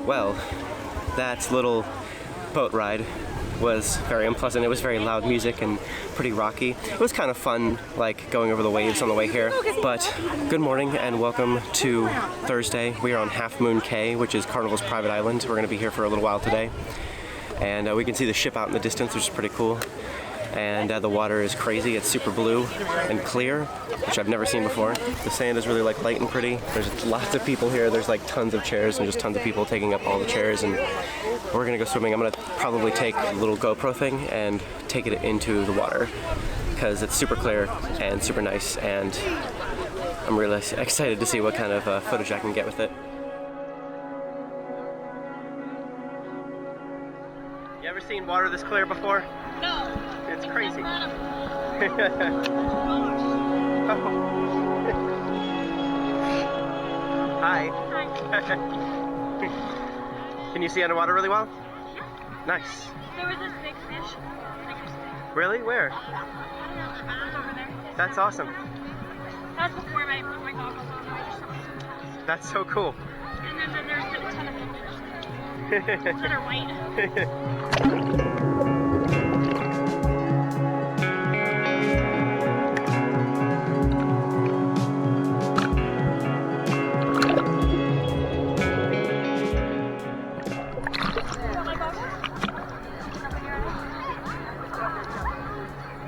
Well, that little boat ride was very unpleasant. It was very loud music and pretty rocky. It was kind of fun, like going over the waves on the way here. But good morning and welcome to Thursday. We are on Half Moon Cay, which is Carnival's private island. We're going to be here for a little while today. And we can see the ship out in the distance, which is pretty cool. And the water is crazy. It's super blue and clear, which I've never seen before. The sand is really like light and pretty. There's lots of people here. There's like tons of chairs and just tons of people taking up all the chairs, and we're gonna go swimming. I'm gonna probably take a little GoPro thing and take it into the water because it's super clear and super nice, and I'm really excited to see what kind of footage I can get with it. You ever seen water this clear before? No. It's crazy. Hi. Hi. Can you see underwater really well? Yeah. Nice. There was this big fish. Really? Where? I don't know, the back over there. That's awesome. That's before I put my goggles on. I just saw it so fast. That's so cool. And then there's a ton of people that are white.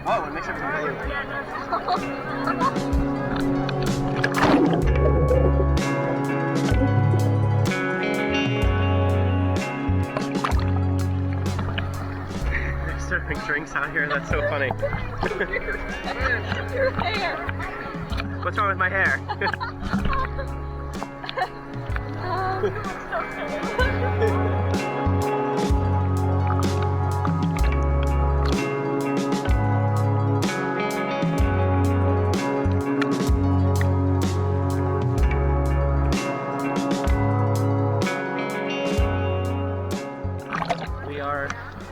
Oh, it makes everything better. They're serving drinks out here. That's so funny. Your hair. What's wrong with my hair?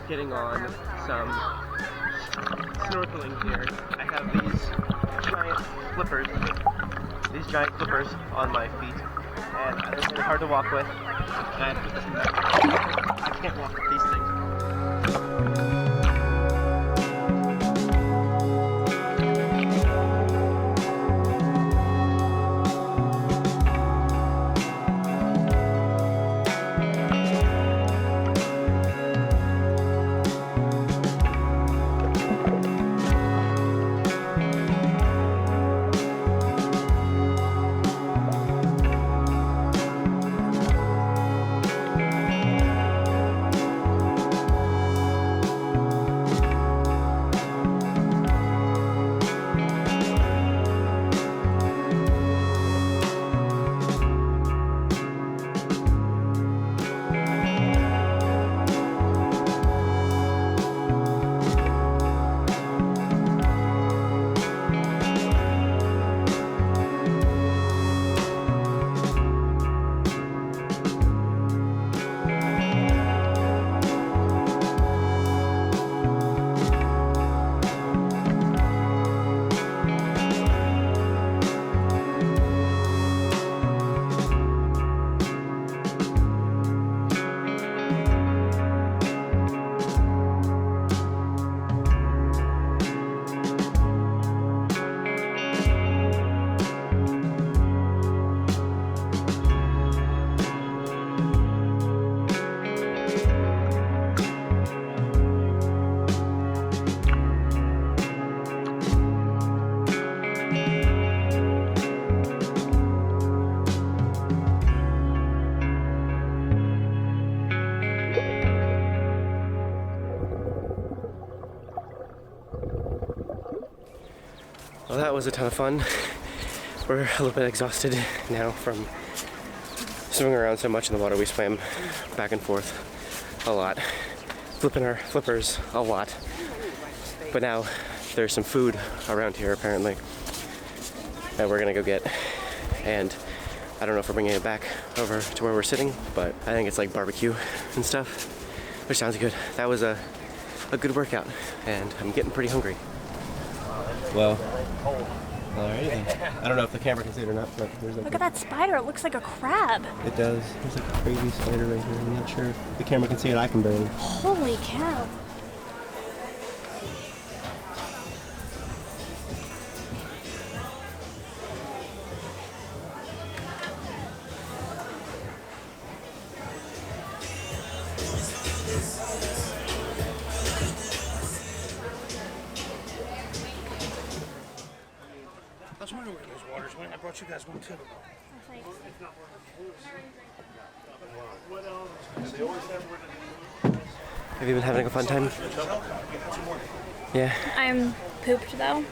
Getting on some snorkeling gear. I have these giant flippers on my feet, and they're really hard to walk with. And I can't walk with these things. Well, that was a ton of fun. We're a little bit exhausted now from swimming around so much in the water. We swam back and forth a lot, flipping our flippers a lot. But now there's some food around here apparently that we're gonna go get, and I don't know if we're bringing it back over to where we're sitting, but I think it's like barbecue and stuff, which sounds good. That was a good workout, and I'm getting pretty hungry. Well, Alrighty then. I don't know if the camera can see it or not, but there's like Look at that spider. It looks like a crab. It does. There's like a crazy spider right here. I'm not sure if the camera can see it. I can barely. Holy cow. I was wondering where those waters went. I brought you guys one too. Have you been having a fun time? Yeah. I'm pooped though.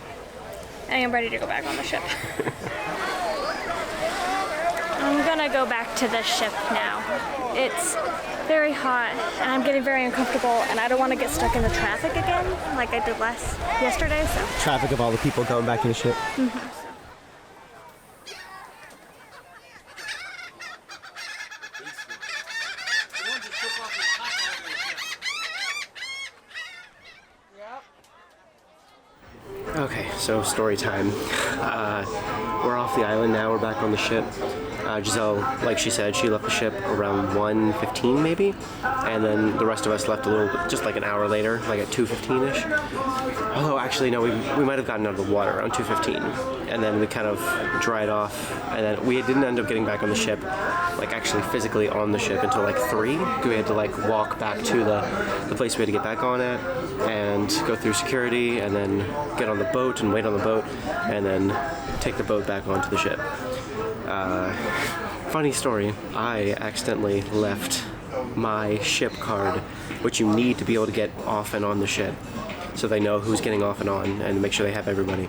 I am ready to go back on the ship. I'm gonna go back to the ship now. It's very hot and I'm getting very uncomfortable and I don't want to get stuck in the traffic again like I did yesterday. So Traffic of all the people going back in the ship. Okay, so story time. We're off the island now, we're back on the ship. Giselle, like she said, she left the ship around 1:15 maybe, and then the rest of us left a little bit, just like an hour later, like at 2:15ish. Although actually no, we might have gotten out of the water around 2:15, and then we kind of dried off, and then we didn't end up getting back on the ship, like actually physically on the ship until like 3. We had to like walk back to the place we had to get back on at, and go through security, and then get on the boat and wait on the boat, and then take the boat back onto the ship. Funny story, I accidentally left my ship card, which you need to be able to get off and on the ship, so they know who's getting off and on, and make sure they have everybody.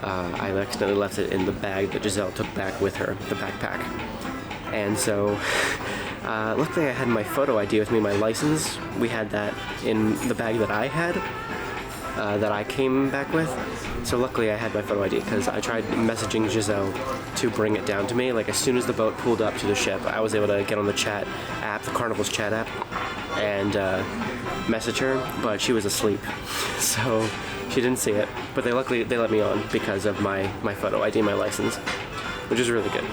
I accidentally left it in the bag that Giselle took back with her, the backpack. And so, luckily I had my photo ID with me, my license. We had that in the bag that I had, that I came back with. So luckily I had my photo ID because I tried messaging Giselle to bring it down to me. Like as soon as the boat pulled up to the ship, I was able to get on the chat app, the Carnival's chat app, and message her, but she was asleep. So she didn't see it, but they let me on because of my photo ID, my license, which is really good.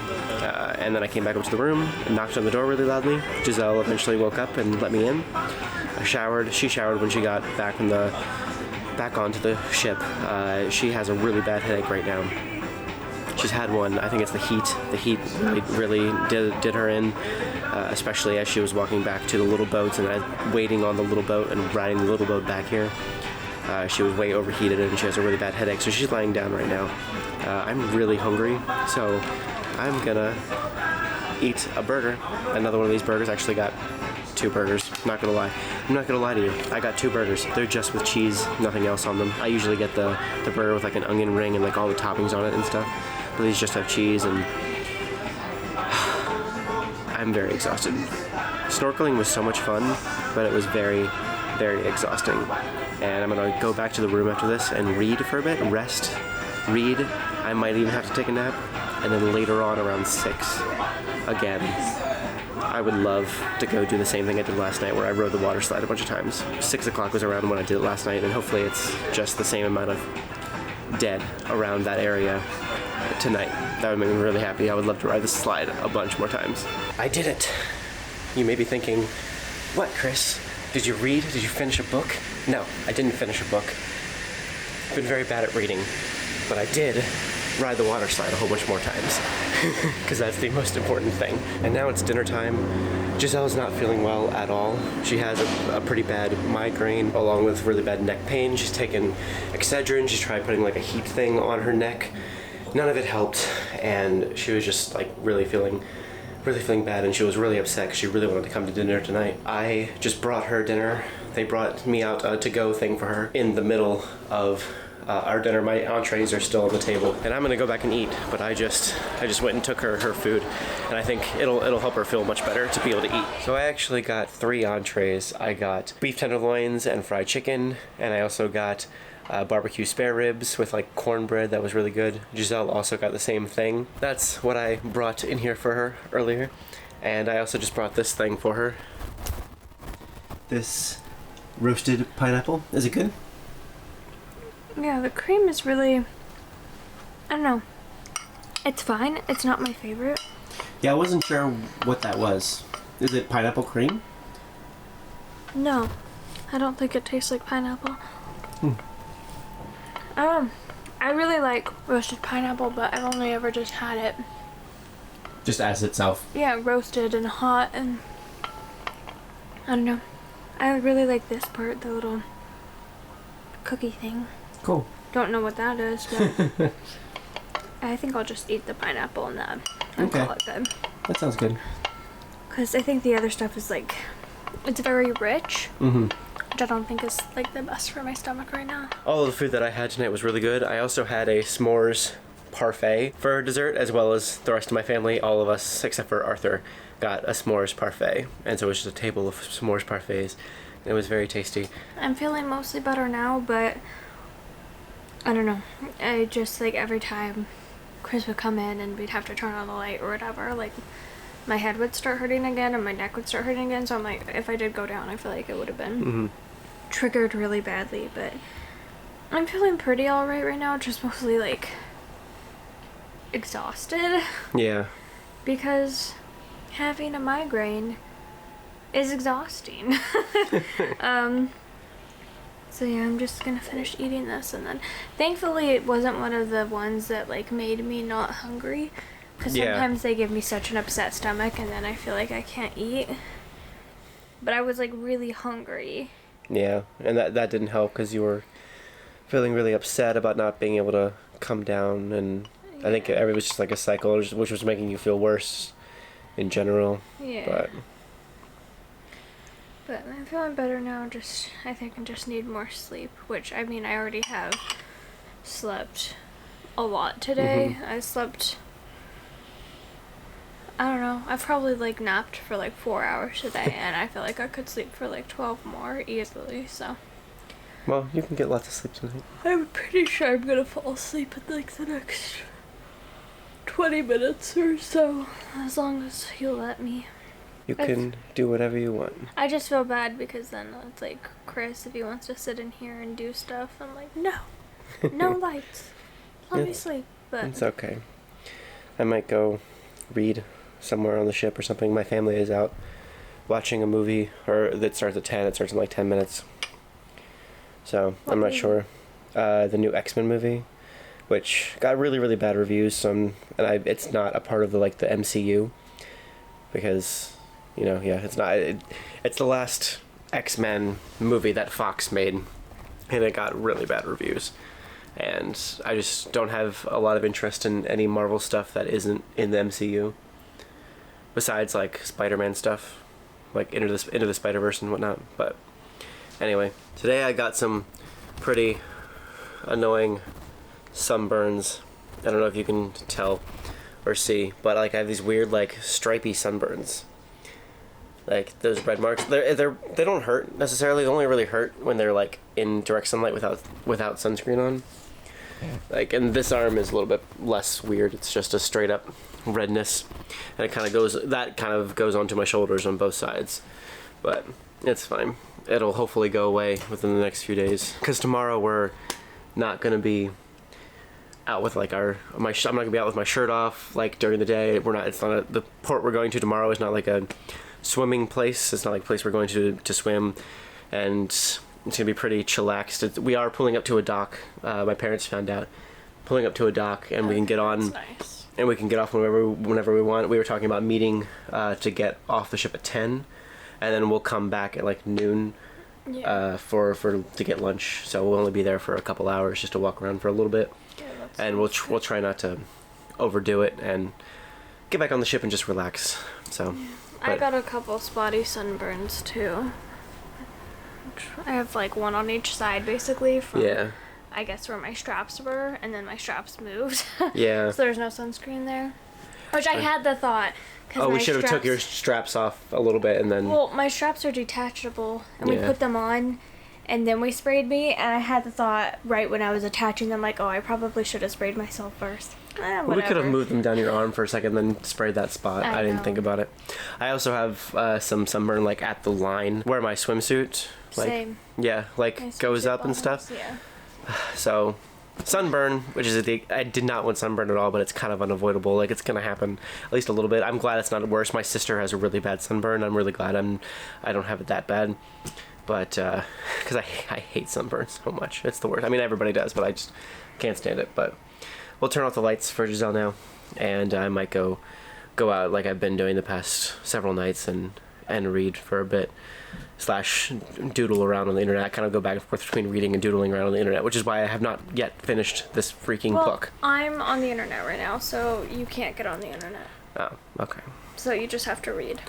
And then I came back up to the room and knocked on the door really loudly. Giselle eventually woke up and let me in. I showered. She showered when she got back onto the ship. She has a really bad headache right now. She's had one. I think it's the heat. The heat really did her in, especially as she was walking back to the little boats and waiting on the little boat and riding the little boat back here. She was way overheated and she has a really bad headache, so she's lying down right now. I'm really hungry, so I'm gonna eat a burger. Another one of these burgers. I actually got 2 burgers. Not gonna lie. I'm not gonna lie to you. I got 2 burgers. They're just with cheese, nothing else on them. I usually get the burger with like an onion ring and like all the toppings on it and stuff. But these just have cheese, and I'm very exhausted. Snorkeling was so much fun, but it was very, very exhausting. And I'm gonna go back to the room after this and read for a bit, rest, read. I might even have to take a nap. And then later on around 6, again, I would love to go do the same thing I did last night where I rode the water slide a bunch of times. 6 o'clock was around when I did it last night, and hopefully it's just the same amount of dead around that area tonight. That would make me really happy. I would love to ride the slide a bunch more times. I did it. You may be thinking, what, Chris? Did you read? Did you finish a book? No, I didn't finish a book. I've been very bad at reading, but I did ride the water slide a whole bunch more times because that's the most important thing. And now it's dinner time. Giselle's not feeling well at all. She has a pretty bad migraine along with really bad neck pain. She's taken Excedrin. She's tried putting like a heat thing on her neck. None of it helped, and she was just like really feeling bad, and she was really upset because she really wanted to come to dinner tonight. I just brought her dinner. They brought me out a to-go thing for her in the middle of our dinner. My entrees are still on the table, and I'm gonna go back and eat, but I just went and took her food, and I think it'll help her feel much better to be able to eat. So I actually got 3 entrees. I got beef tenderloins and fried chicken, and I also got barbecue spare ribs with like cornbread. That was really good. Giselle also got the same thing. That's what I brought in here for her earlier, and I also just brought this thing for her. This roasted pineapple. Is it good? Yeah, the cream is really I don't know. It's fine. It's not my favorite. Yeah, I wasn't sure what that was. Is it pineapple cream? No, I don't think it tastes like pineapple. I really like roasted pineapple, but I've only ever just had it. Just as itself. Yeah, roasted and hot, and I don't know. I really like this part, the little cookie thing. Cool. Don't know what that is, but I think I'll just eat the pineapple and that and Okay. call it good. That sounds good. Because I think the other stuff is like, it's very rich, which I don't think is like the best for my stomach right now. All of the food that I had tonight was really good. I also had a s'mores parfait for dessert, as well as the rest of my family. All of us, except for Arthur, got a s'mores parfait. And so it was just a table of s'mores parfaits. And it was very tasty. I'm feeling mostly better now, but I don't know. I just like every time Chris would come in and we'd have to turn on the light or whatever, like my head would start hurting again and my neck would start hurting again. So I'm like, if I did go down, I feel like it would have been triggered really badly. But I'm feeling pretty alright right now, just mostly like exhausted. Yeah. Because having a migraine is exhausting. So yeah, I'm just gonna finish eating this, and then thankfully it wasn't one of the ones that like made me not hungry, because Yeah. sometimes they give me such an upset stomach and then I feel like I can't eat. But I was like really hungry. Yeah, and that didn't help because you were feeling really upset about not being able to come down, and I think it was just like a cycle, which was making you feel worse in general. Yeah. But I'm feeling better now. Just I think I just need more sleep, which I mean I already have slept a lot today. I slept, I don't know, I've probably like napped for like 4 hours today, and I feel like I could sleep for like 12 more easily, so. Well, you can get lots of sleep tonight. I'm pretty sure I'm gonna fall asleep in like the next 20 minutes or so, as long as you'll let me. You can do whatever you want. I just feel bad because then it's like, Chris, if he wants to sit in here and do stuff, I'm like, no, no lights, let me sleep. But It's okay. I might go read somewhere on the ship or something. My family is out watching a movie, or that starts at 10. It starts in like 10 minutes. So I'm not sure. The new X-Men movie, which got really, really bad reviews. So it's not a part of the MCU, because, it's not. It's the last X-Men movie that Fox made, and it got really bad reviews. And I just don't have a lot of interest in any Marvel stuff that isn't in the MCU, besides like Spider-Man stuff, like Into the Spider-Verse and whatnot. But anyway, today I got some pretty annoying sunburns. I don't know if you can tell or see, but I have these weird stripy sunburns. Like those red marks, they don't hurt necessarily. They only really hurt when they're in direct sunlight without sunscreen on. And this arm is a little bit less weird. It's just a straight up redness, and it kind of goes onto my shoulders on both sides. But it's fine. It'll hopefully go away within the next few days. Because tomorrow we're not gonna be out with I'm not gonna be out with my shirt off during the day. The port we're going to tomorrow is not like a swimming place. It's not like a place we're going to swim, and it's gonna be pretty chillaxed. We are pulling up to a dock. My parents found out, pulling up to a dock, and we can get on. that's nice. And we can get off whenever we want. We were talking about meeting to get off the ship at 10, and then we'll come back at noon to get lunch. So we'll only be there for a couple hours just to walk around for a little bit, and we'll try not to overdo it and get back on the ship and just relax. So. I got a couple spotty sunburns too. I have one on each side basically from I guess where my straps were, and then my straps moved. Yeah. So there's no sunscreen there. Which I had the thought. We should have took your straps off a little bit and then. Well, my straps are detachable, and we put them on, and then we sprayed me, and I had the thought right when I was attaching them, I probably should have sprayed myself first. We could have moved them down your arm for a second, then sprayed that spot. I didn't think about it. I also have some sunburn at the line where my swimsuit Same. yeah, My goes swimsuit up and bottoms, stuff. Yeah. So sunburn, which is I did not want sunburn at all, but it's kind of unavoidable. Like, it's gonna happen at least a little bit. I'm glad it's not worse. My sister has a really bad sunburn. I'm really glad I don't have it that bad. But because I hate sunburn so much. It's the worst. I mean, everybody does, but I just can't stand it. But we'll turn off the lights for Giselle now, and I might go out like I've been doing the past several nights and read for a bit, / doodle around on the internet. I kind of go back and forth between reading and doodling around on the internet, which is why I have not yet finished this freaking book. I'm on the internet right now, so you can't get on the internet. Oh, okay. So you just have to read.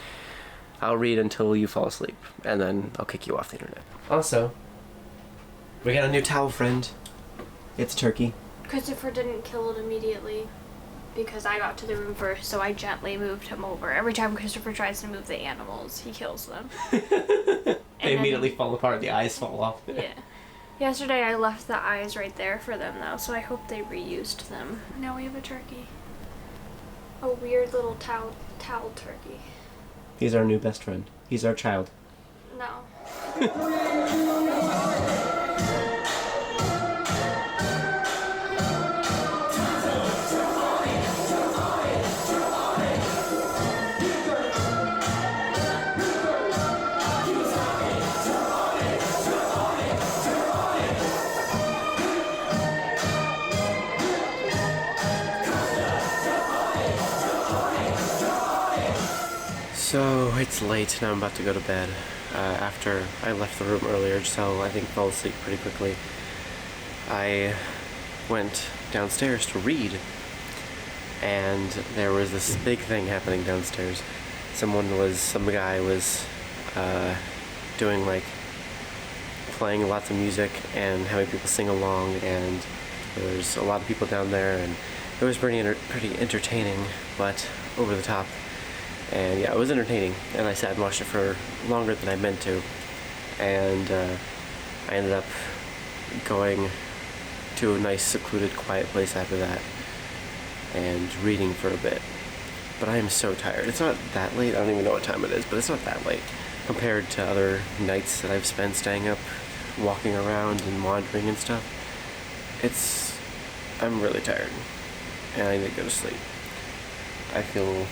I'll read until you fall asleep, and then I'll kick you off the internet. Also, we got a new towel friend. It's Turkey. Christopher didn't kill it immediately because I got to the room first, so I gently moved him over. Every time Christopher tries to move the animals, he kills them. They immediately fall apart, the eyes fall off. Yeah. Yesterday I left the eyes right there for them though, so I hope they reused them. Now we have a turkey. A weird little towel turkey. He's our new best friend. He's our child. No. So it's late, now I'm about to go to bed. After I left the room earlier, Giselle, I think, fell asleep pretty quickly. I went downstairs to read, and there was this big thing happening downstairs. Some guy was doing, like, playing lots of music and having people sing along, and there's a lot of people down there, and it was pretty entertaining, but over the top. And yeah, it was entertaining, and I sat and watched it for longer than I meant to, and I ended up going to a nice, secluded, quiet place after that, and reading for a bit. But I am so tired. It's not that late. I don't even know what time it is, but it's not that late compared to other nights that I've spent staying up, walking around and wandering and stuff. I'm really tired, and I need to go to sleep. I feel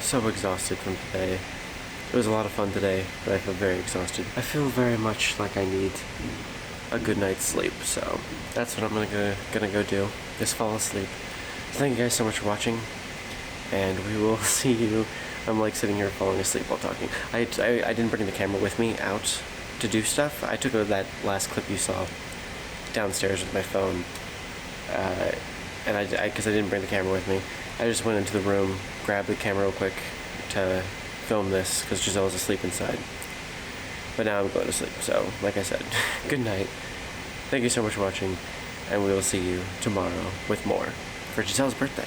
so exhausted from today. It was a lot of fun today, but I feel very exhausted. I feel very much like I need a good night's sleep, so that's what I'm gonna go do, is fall asleep. So thank you guys so much for watching, and we will see you. I'm like sitting here falling asleep while talking. I didn't bring the camera with me out to do stuff. I took that last clip you saw downstairs with my phone, and because I didn't bring the camera with me, I just went into the room, grabbed the camera real quick to film this because Giselle was asleep inside. But now I'm going to sleep, so like I said, good night. Thank you so much for watching, and we will see you tomorrow with more for Giselle's birthday.